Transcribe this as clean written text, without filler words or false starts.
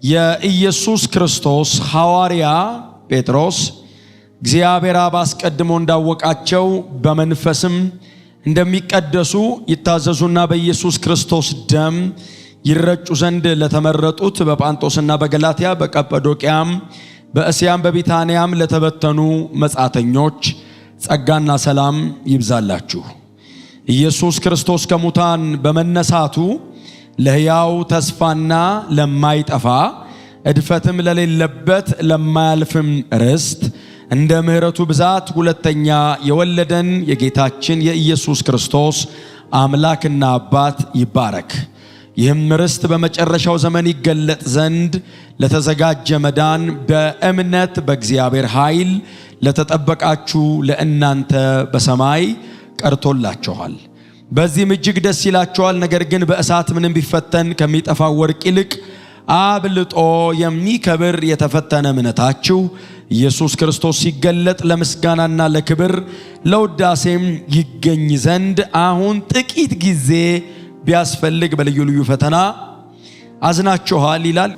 የኢየሱስ ክርስቶስ ሐዋርያ ጴጥሮስ እግዚአብሔር አብ አስቀድሞ እንዳወቃቸው በመንፈስም እንደሚቀደሱ ይታዘዙና በኢየሱስ ክርስቶስ ደም ይረጩ ዘንድ ለተመረጡት በጳንጦስና በገላትያ በቀጰዶቅያም በእስያም በቢታንያም ለተበተኑ መጻተኞች ጸጋና ሰላም ይብዛላችሁ። ኢየሱስ ክርስቶስ ከሙታን በመነሳቱ ለሕያው ተስፋና ለማይጠፋ እድፈትም ለሌለበት ለማያልፍም ርስት እንደ ምሕረቱ ብዛት ሁለተኛ የወለደን የጌታችን የኢየሱስ ክርስቶስ አምላክና አባት ይባረክ። ይህም ርስት በመጨረሻው ዘመን ይገለጥ ዘንድ ለተዘጋጀ መዳን በእምነት በእግዚአብሔር ኃይል ለተጠበቃችሁ ለእናንተ በሰማይ ቀርቶላችኋል። በዚህም እጅግ ደስ ይላችኋል። ነገር ግን በእሳት ምንም ቢፈተን ከሚጠፋው ወርቅ ይልቅ አብልጦ የሚከብር የተፈተነ እምነታችሁ ኢየሱስ ክርስቶስ ሲገለጥ ለምስጋናና ለክብር ለውዳሴም ይገኝ ዘንድ አሁን ጥቂት ጊዜ ቢያስፈልግ በልዩ ልዩ ፈተና አዝናችኋል ይላል።